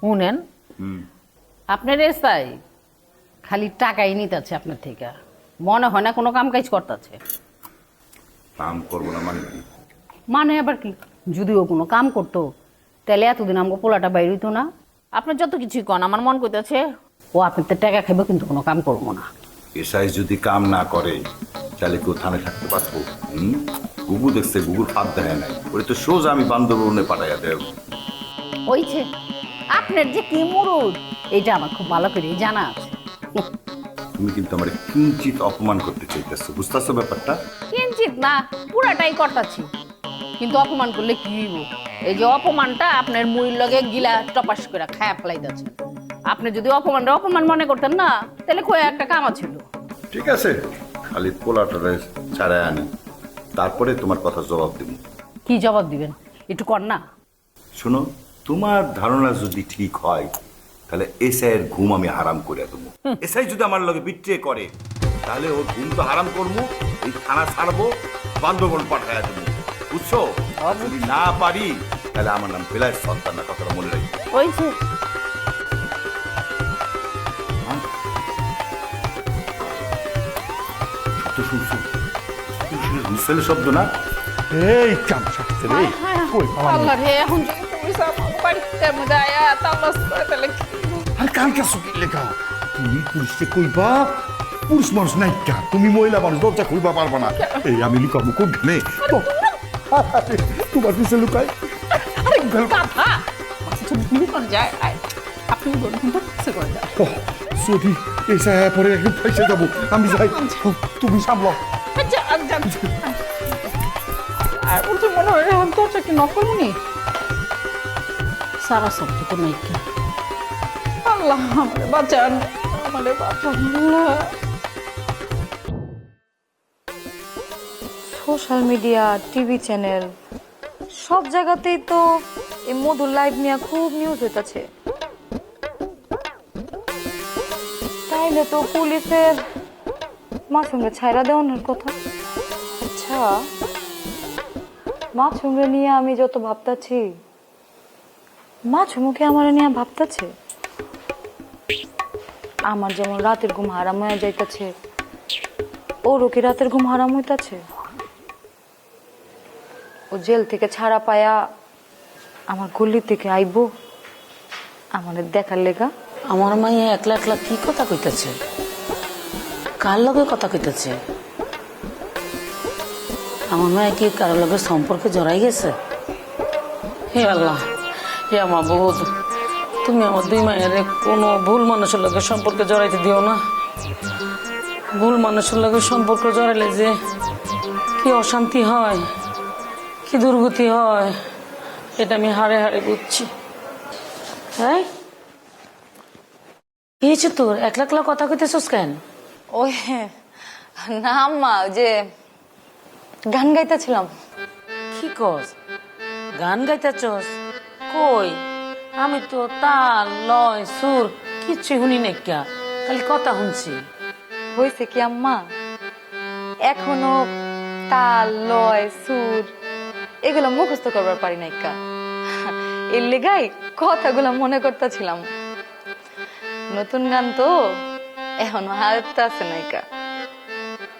শুনেন, আপনার এসআই খালি টাকাই নিতেছে আপনার থেকে, মনে হয় না কোনো কাম কাজ করতেছে। কাম করবো না মানে কি? মানে আবার কি, যদিও কোনো কাম করতো তাহলে এতদিন আমাকে পোলাটা বাইর হইতো না। আপনার যত কিছুই কন, আমার মন কইতাছে ও আপনার তো টাকা খাইবে কিন্তু কোনো কাম করবো না। এসআই যদি কাম না করে তাহলে কেউ থানায় থাকতে পারবো? গুগু দেখছে, গুগুর ফাঁদ দেয় নাই, ওরে তো সোজা আমি বান্দরবনে পাঠাইয়া দেব। ওইছে আপনার যে কি মুরুদ এটা আমার খুব ভালো করে জানা আছে। তুমি কিন্তু আমার কিঞ্চিত অপমান করতে চাইতেছো, বুঝতেছো ব্যাপারটা? কিঞ্চিত না, পুরাটাই করতাছি। কিন্তু অপমান করলে কি হইব? এই যে অপমানটা আপনার মুড়ির লগে গিলা টপাস করে খায়া ফেলাইতেছে। আপনি যদি অপমানটা অপমান মনে করতেন না, তাহলে কয়ে একটা কামা ছিল। ঠিক আছে, খালি পোলাটারে ছাড়াই আনি, তারপরে তোমার কথা জবাব দেব। কি জবাব দিবেন একটু কর না। শোনো, তোমার ধারণা যদি ঠিক হয় তাহলে এসআই এর ঘুম আমি হারাম করে দেবো। এসআই যদি আমার লগে বিট্রে করে তাহলে ওর ঘুম তো হারাম করবো, এই থানা ছাড়বো, বান্দরবন পাঠাইয়া দেবো, বুঝছো? যদি না পারি তাহলে আমার নাম বেলায় সন্তান না, কথাটা মনে রাখি। ওইছে শব্দ শুনছো? হুইসেলের শব্দ না? এই কাম সারছে রে, কই পালাম? আল্লাহ রে, এখন যদি পুলিশ আমার বাড়িতে মধ্যে আয়া তালাশ করে তাহলে কি হইব? আর কাম কাছো কি লেখা? তুমি পুলিশকে কইবা পুরুষ মানুষ নাই কা, তুমি মহিলা মানুষ, দরজা খুলবা পারবা না। এই আমি লুকাবো কোনখানে? তোমার পিছে লুকাই। আরে বাবা, মাথা তো লুকান যায়। আপনি বলুন তো কিসে করে যায়? যদি এসে পরে একদম পয়সা যাবো, আমি যাই। তুমি সামলাও। আচ্ছা আচ্ছা। আর ওর তো মনে হয় এখন তো কি নকল নি সারা শব্দ তো নাই কি। আল্লাহ আমারে বাঁচান, আমারে বাঁচান আল্লাহ। সোশ্যাল মিডিয়া, টিভি চ্যানেল সব জায়গাতেই তো এই মধুর লাইভ নিয়ে খুব নিউজ হইতাছে। তাইলে তো পুলিশের মাসুমরে ছাইরা দেওয়ানোর কথা। আচ্ছা, মাসুমরে নিয়ে আমি যত ভাবতাছি, মাসুমুখে আমার নিয়ে ভাবতাছে। আমার যেমন রাতের ঘুম হারাম হয়ে যাইতাছে, ওরও কি রাতের ঘুম হারাম হইতাছে? ও জেল থেকে ছাড়া পায়া আমার গল্লি থেকে আইব আমাদের দেখার লেগা। আমার মাইয়া একলা একলা কি কথা কইতেছে? কার লগে কথা কইতেছে? আমার মায়া কি কারোর লগে সম্পর্কে জড়াই গেছে? হে আল্লাহ, হে আমার বহুত, তুমি আমার দুই মায়ের কোনো ভুল মানুষের লগে সম্পর্কে জড়াইতে দিও না। ভুল মানুষের লগে সম্পর্ক জড়াইলে যে কি অশান্তি হয়, কি দুর্গতি হয়, এটা আমি হাড়ে হাড়ে বুঝছি। হ্যাঁ, কি হয়েছে তোর? একলা একলা কথা কইতেছস কেন? ওই না আম্মা, যে গান গাইতেছিলাম। কি কস? গান গাইতেছস? কই, আমি তো তাল লয় সুর কিচ্ছু শুনি না, কে খালি কথা শুনছি। হয়েছে কি আম্মা, এখনো তাল লয় সুর এগুলো মুখস্থ করবার পারি নাই কা। এর লেগাই কথাগুলো মনে করতেছিলাম। নতুন গান তো এখনো হাতে আছে নাইকা,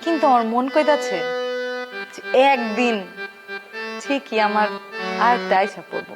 কিন্তু আমার মন কইতাছে একদিন ঠিকই আমার আয়ত্তে আইসা পড়বো।